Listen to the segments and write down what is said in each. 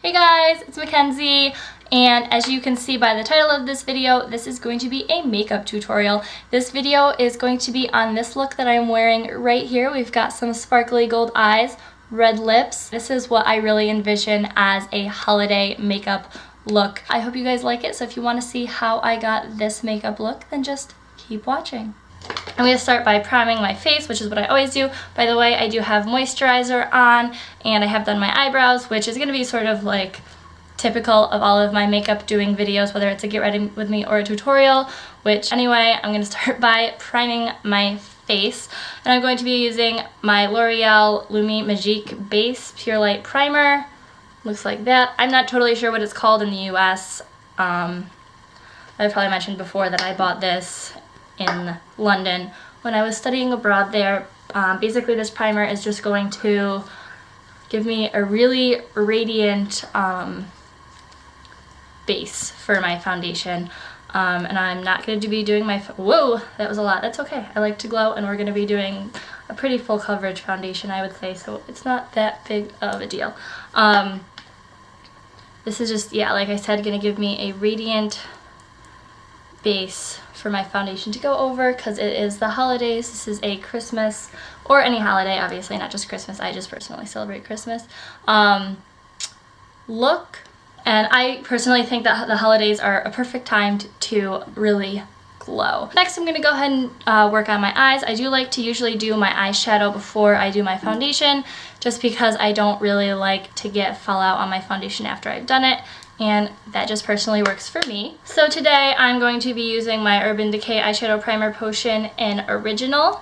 Hey guys, it's Mackenzie, and as you can see by the title of this video, this is going to be a makeup tutorial. This video is going to be on this look that I'm wearing right here. We've got some sparkly gold eyes, red lips. This is what I really envision as a holiday makeup look. I hope you guys like it, so if you want to see how I got this makeup look, then just keep watching. I'm going to start by priming my face, which is what I always do. By the way, I do have moisturizer on, and I have done my eyebrows, which is going to be sort of like typical of all of my makeup doing videos, whether it's a get ready with me or a tutorial, which anyway, I'm going to start by priming my face. And I'm going to be using my L'Oreal Lumi Magique Base Pure Light Primer. Looks like that. I'm not totally sure what it's called in the US. I've probably mentioned before that I bought this in London when I was studying abroad there. Basically this primer is just going to give me a really radiant base for my foundation, and I'm not going to be doing my whoa, that was a lot. That's okay, I like to glow, and we're going to be doing a pretty full coverage foundation, I would say, so it's not that big of a deal. This is just, yeah, like I said, going to give me a radiant base for my foundation to go over because it is the holidays. This is a Christmas, or any holiday, obviously, not just Christmas. I just personally celebrate Christmas look, and I personally think that the holidays are a perfect time to really glow. Next, I'm going to go ahead and work on my eyes. I do like to usually do my eyeshadow before I do my foundation, just because I don't really like to get fallout on my foundation after I've done it, and that just personally works for me. So today I'm going to be using my Urban Decay Eyeshadow Primer Potion in Original.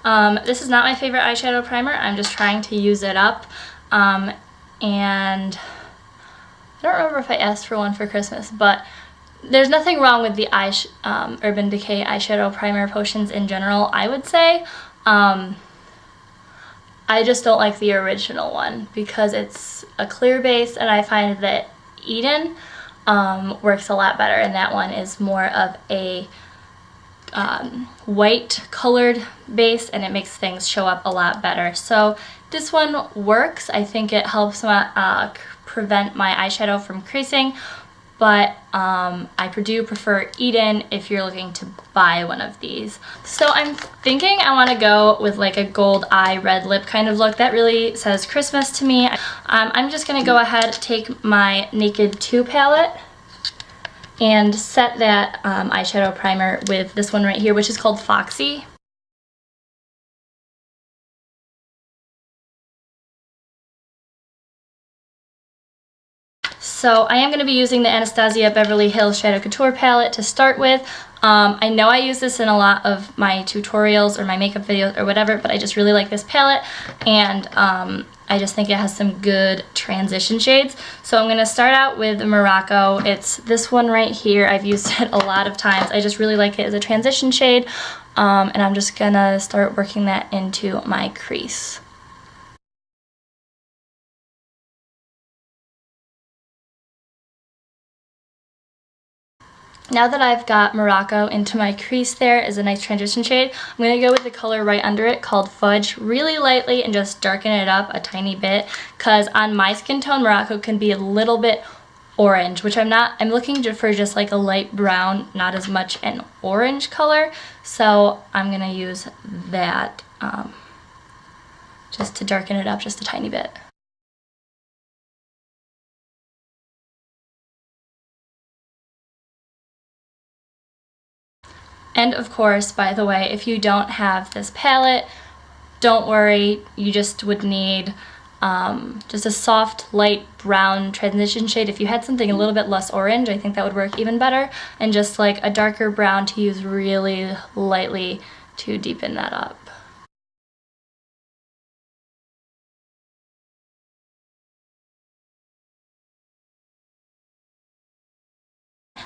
This is not my favorite eyeshadow primer. I'm just trying to use it up. And I don't remember if I asked for one for Christmas, but there's nothing wrong with the Urban Decay Eyeshadow Primer Potions in general, I would say. I just don't like the original one because it's a clear base, and I find that Eden works a lot better, and that one is more of a white colored base, and it makes things show up a lot better. So this one works. I think it helps prevent my eyeshadow from creasing, but I do prefer Eden if you're looking to buy one of these. So I'm thinking I want to go with like a gold eye, red lip kind of look. That really says Christmas to me. I'm just going to go ahead, take my Naked 2 palette, and set that eyeshadow primer with this one right here, which is called Foxy. So I am going to be using the Anastasia Beverly Hills Shadow Couture palette to start with. I know I use this in a lot of my tutorials or my makeup videos or whatever, but I just really like this palette, and I just think it has some good transition shades. So I'm going to start out with Morocco. It's this one right here. I've used it a lot of times. I just really like it as a transition shade, and I'm just going to start working that into my crease. Now that I've got Morocco into my crease, there is a nice transition shade. I'm going to go with the color right under it called Fudge really lightly and just darken it up a tiny bit, because on my skin tone Morocco can be a little bit orange, which I'm looking for just like a light brown, not as much an orange color. So I'm going to use that just to darken it up just a tiny bit. And of course, by the way, if you don't have this palette, don't worry, you just would need just a soft, light brown transition shade. If you had something a little bit less orange, I think that would work even better, and just like a darker brown to use really lightly to deepen that up.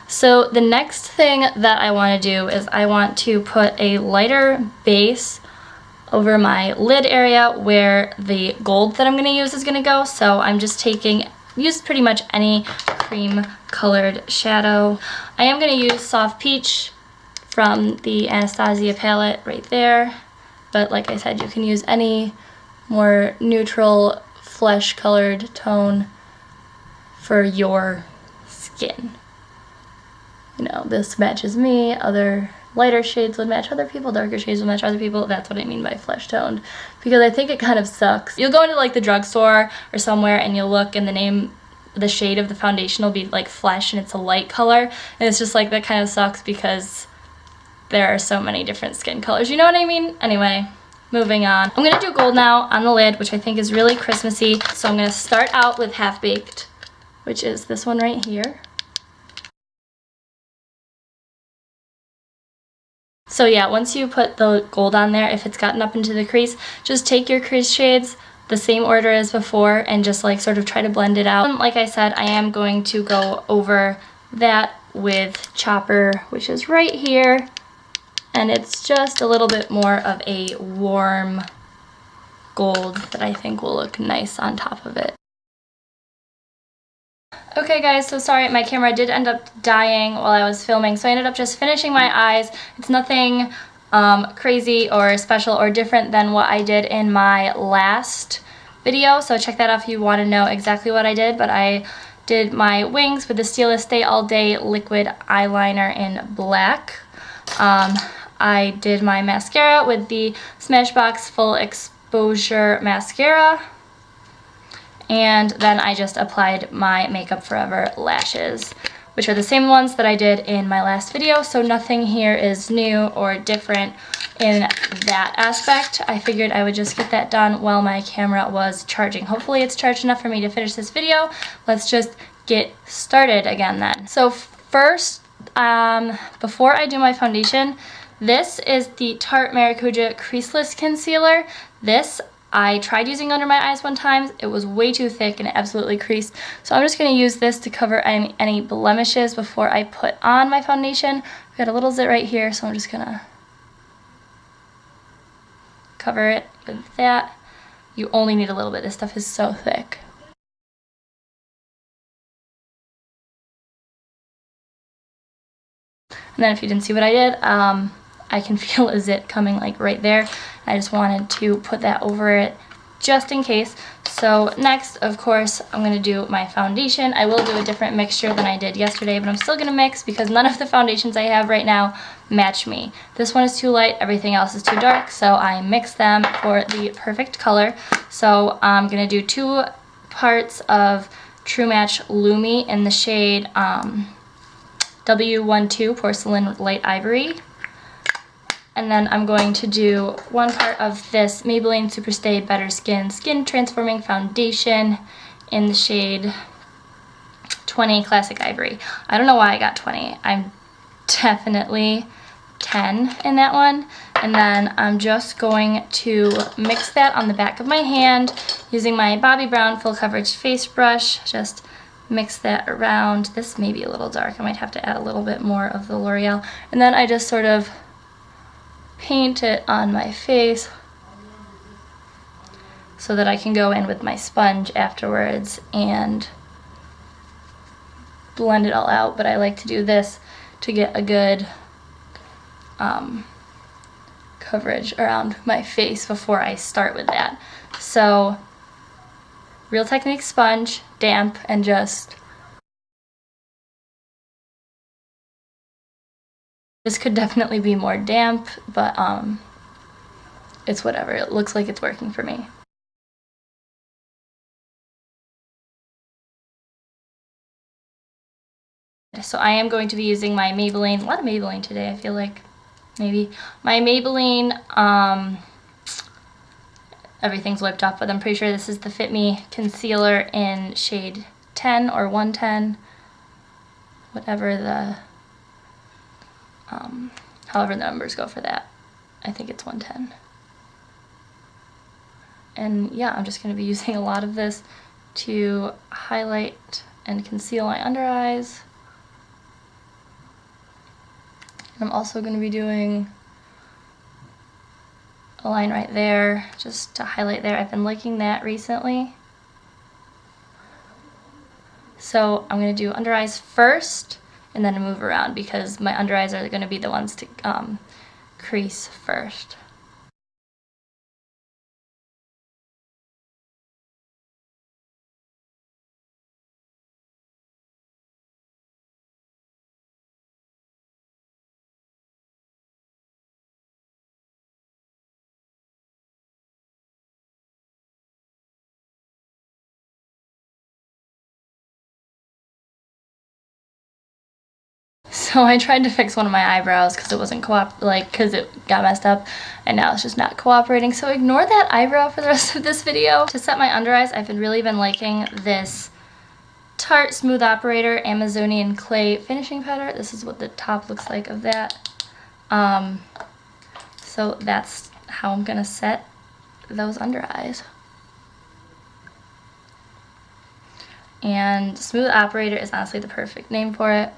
So the next thing that I want to do is I want to put a lighter base over my lid area where the gold that I'm going to use is going to go. So I'm just use pretty much any cream colored shadow. I am going to use Soft Peach from the Anastasia palette right there, but like I said, you can use any more neutral flesh colored tone for your skin. You know, this matches me, other lighter shades would match other people, darker shades would match other people. That's what I mean by flesh toned, because I think it kind of sucks. You'll go into like the drugstore or somewhere and you'll look and the shade of the foundation will be like flesh and it's a light color, and it's just like, that kind of sucks because there are so many different skin colors, you know what I mean? Anyway, moving on. I'm gonna do gold now on the lid, which I think is really Christmassy. So I'm gonna start out with Half Baked, which is this one right here. So yeah, once you put the gold on there, if it's gotten up into the crease, just take your crease shades the same order as before and just like sort of try to blend it out. Like I said, I am going to go over that with Chopper, which is right here, and it's just a little bit more of a warm gold that I think will look nice on top of it. Okay guys, so sorry, my camera did end up dying while I was filming, so I ended up just finishing my eyes. It's nothing crazy or special or different than what I did in my last video, so check that out if you want to know exactly what I did. But I did my wings with the Stila Stay All Day liquid eyeliner in black. I did my mascara with the Smashbox Full Exposure Mascara. And then I just applied my Makeup Forever lashes, which are the same ones that I did in my last video, so nothing here is new or different in that aspect. I figured I would just get that done while my camera was charging. Hopefully it's charged enough for me to finish this video. Let's just get started again then. So first, before I do my foundation, this is the Tarte Maracuja Creaseless Concealer. This I tried using under my eyes one time. It was way too thick and it absolutely creased. So I'm just going to use this to cover any blemishes before I put on my foundation. I've got a little zit right here, so I'm just going to cover it with that. You only need a little bit. This stuff is so thick. And then if you didn't see what I did, I can feel a zit coming like right there. I just wanted to put that over it just in case. So next, of course, I'm going to do my foundation. I will do a different mixture than I did yesterday, but I'm still going to mix because none of the foundations I have right now match me. This one is too light, everything else is too dark, so I mix them for the perfect color. So I'm going to do 2 parts of True Match Lumi in the shade W12 Porcelain Light Ivory. And then I'm going to do 1 part of this Maybelline SuperStay Better Skin Transforming Foundation in the shade 20 Classic Ivory. I don't know why I got 20. I'm definitely 10 in that one. And then I'm just going to mix that on the back of my hand using my Bobbi Brown Full Coverage Face Brush. Just mix that around. This may be a little dark. I might have to add a little bit more of the L'Oreal. And then I just sort of paint it on my face so that I can go in with my sponge afterwards and blend it all out. But I like to do this to get a good coverage around my face before I start with that. So Real Technique sponge, damp, and just this could definitely be more damp, but it's whatever. It looks like it's working for me. So I am going to be using my Maybelline, a lot of Maybelline today, I feel like, maybe. My Maybelline, everything's wiped off, but I'm pretty sure this is the Fit Me Concealer in shade 10 or 110, whatever the however the numbers go for that. I think it's 110. And yeah, I'm just going to be using a lot of this to highlight and conceal my under eyes. And I'm also going to be doing a line right there just to highlight there. I've been liking that recently. So I'm going to do under eyes first and then move around because my under eyes are going to be the ones to crease first. So I tried to fix one of my eyebrows because it wasn't because it got messed up, and now it's just not cooperating. So ignore that eyebrow for the rest of this video. To set my under eyes, I've really been liking this Tarte Smooth Operator Amazonian Clay finishing powder. This is what the top looks like of that. So that's how I'm gonna set those under eyes. And Smooth Operator is honestly the perfect name for it.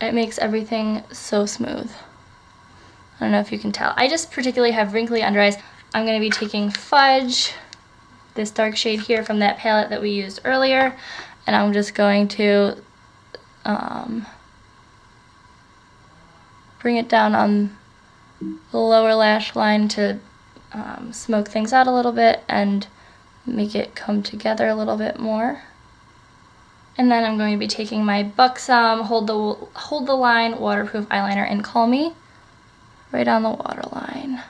It makes everything so smooth. I don't know if you can tell. I just particularly have wrinkly under eyes. I'm going to be taking Fudge, this dark shade here from that palette that we used earlier, and I'm just going to bring it down on the lower lash line to smoke things out a little bit and make it come together a little bit more. And then I'm going to be taking my Buxom Hold the Line Waterproof Eyeliner in Call Me right on the waterline.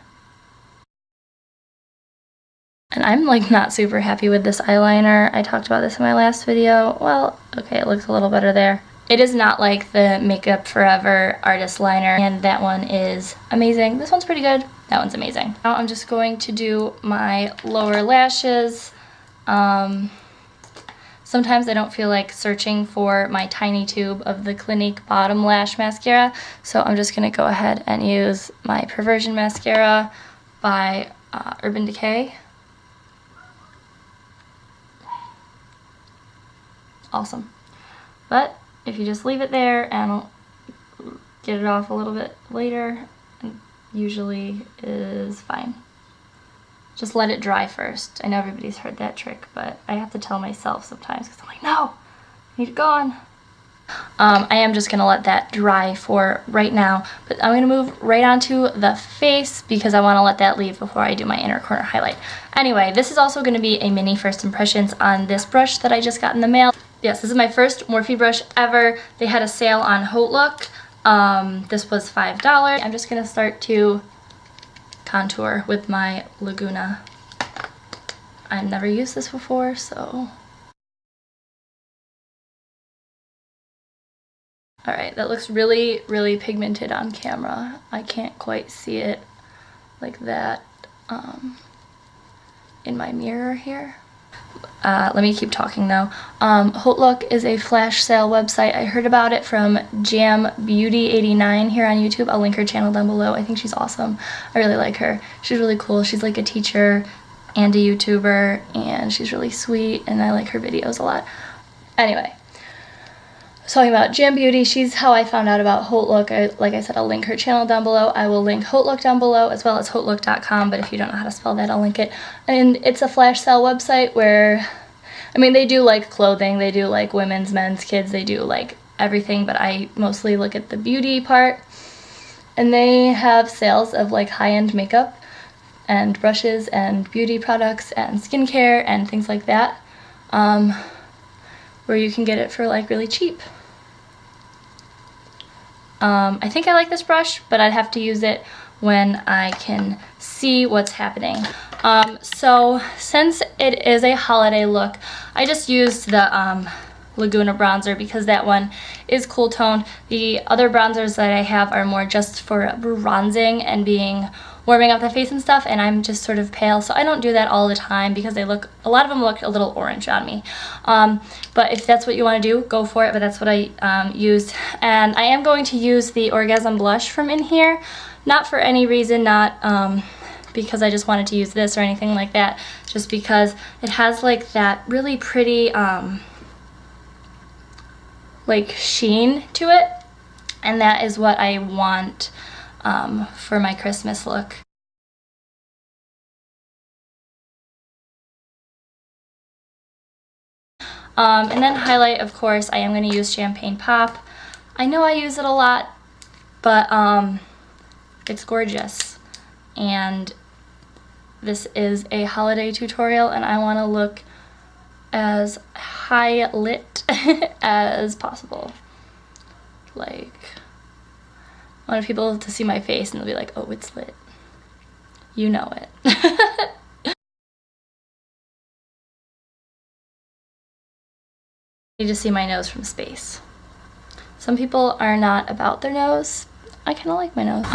And I'm like not super happy with this eyeliner. I talked about this in my last video. Well, okay, it looks a little better there. It is not like the Makeup Forever Artist Liner, and that one is amazing. This one's pretty good. That one's amazing. Now I'm just going to do my lower lashes. Sometimes I don't feel like searching for my tiny tube of the Clinique Bottom Lash Mascara, so I'm just going to go ahead and use my Perversion Mascara by Urban Decay. Awesome. But if you just leave it there and get it off a little bit later, it usually is fine. Just let it dry first. I know everybody's heard that trick, but I have to tell myself sometimes because I'm like, no, I need it gone. I am just going to let that dry for right now, but I'm going to move right onto the face because I want to let that leave before I do my inner corner highlight. Anyway, this is also going to be a mini first impressions on this brush that I just got in the mail. Yes, this is my first Morphe brush ever. They had a sale on Haute Look. This was $5. I'm just going to start to contour with my Laguna. I've never used this before, so. Alright, that looks really, really pigmented on camera. I can't quite see it like that in my mirror here. Let me keep talking though. Haute Look is a flash sale website. I heard about it from Jam Beauty 89 here on YouTube. I'll link her channel down below. I think she's awesome. I really like her. She's really cool. She's like a teacher and a YouTuber, and she's really sweet, and I like her videos a lot. Anyway, I was talking about Jam Beauty. She's how I found out about Haute Look. Like I said, I'll link her channel down below. I will link Haute Look down below, as well as hautelook.com, but if you don't know how to spell that, I'll link it. And it's a flash sale website where, I mean, they do like clothing, they do like women's, men's, kids, they do like everything, but I mostly look at the beauty part. And they have sales of like high-end makeup and brushes and beauty products and skincare and things like that, where you can get it for like really cheap. I think I like this brush, but I'd have to use it when I can see what's happening. So since it is a holiday look, I just used the Laguna bronzer because that one is cool toned. The other bronzers that I have are more just for bronzing and warming up the face and stuff, and I'm just sort of pale, so I don't do that all the time because a lot of them look a little orange on me. But if that's what you want to do, go for it, but that's what I used. And I am going to use the Orgasm blush from in here, not for any reason, not because I just wanted to use this or anything like that, just because it has like that really pretty like sheen to it, and that is what I want for my Christmas look. And then highlight, of course, I am going to use Champagne Pop. I know I use it a lot, but it's gorgeous. And this is a holiday tutorial, and I want to look as high lit as possible. Like, I want people to see my face and they'll be like, oh, it's lit. You know it. You need to see my nose from space. Some people are not about their nose. I kind of like my nose.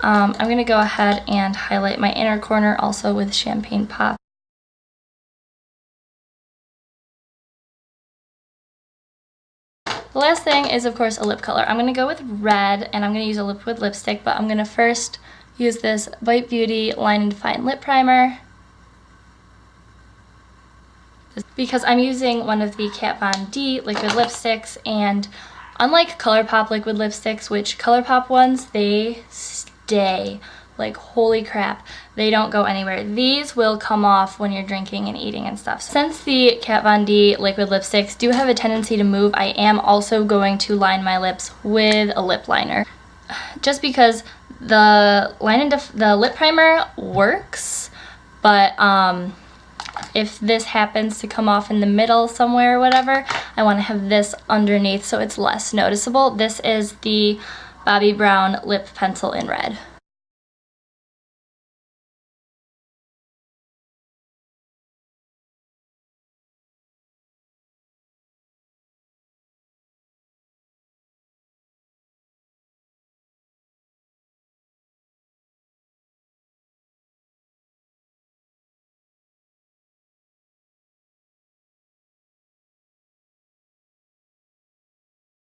I'm going to go ahead and highlight my inner corner also with Champagne Pop. The last thing is, of course, a lip color. I'm going to go with red, and I'm going to use a liquid lipstick, but I'm going to first use this Bite Beauty Line and Define Lip Primer, because I'm using one of the Kat Von D liquid lipsticks, and unlike ColourPop liquid lipsticks, which ColourPop ones, they stay. Like, holy crap, they don't go anywhere. These will come off when you're drinking and eating and stuff. Since the Kat Von D liquid lipsticks do have a tendency to move, I am also going to line my lips with a lip liner. Just because the lip primer works, but if this happens to come off in the middle somewhere or whatever, I want to have this underneath so it's less noticeable. This is the Bobbi Brown lip pencil in red.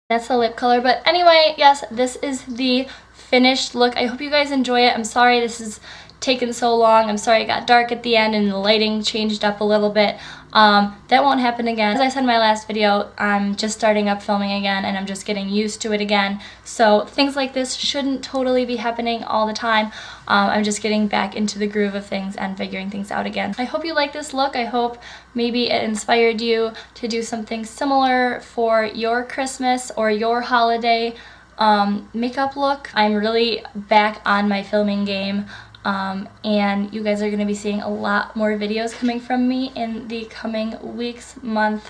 That's the lip color, but anyway, yes, this is the finished look. I hope you guys enjoy it. I'm sorry this has taken so long. I'm sorry it got dark at the end and the lighting changed up a little bit. That won't happen again. As I said in my last video, I'm just starting up filming again and I'm just getting used to it again. So things like this shouldn't totally be happening all the time. I'm just getting back into the groove of things and figuring things out again. I hope you like this look. I hope maybe it inspired you to do something similar for your Christmas or your holiday makeup look. I'm really back on my filming game. And you guys are going to be seeing a lot more videos coming from me in the coming weeks, month,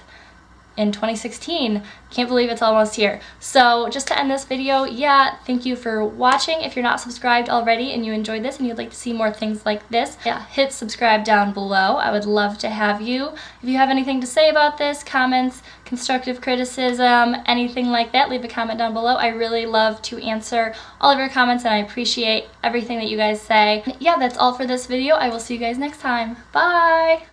in 2016. Can't believe it's almost here. So just to end this video, yeah, thank you for watching. If you're not subscribed already and you enjoyed this and you'd like to see more things like this, yeah, hit subscribe down below. I would love to have you. If you have anything to say about this, comments, constructive criticism, anything like that, leave a comment down below. I really love to answer all of your comments and I appreciate everything that you guys say. Yeah, that's all for this video. I will see you guys next time. Bye!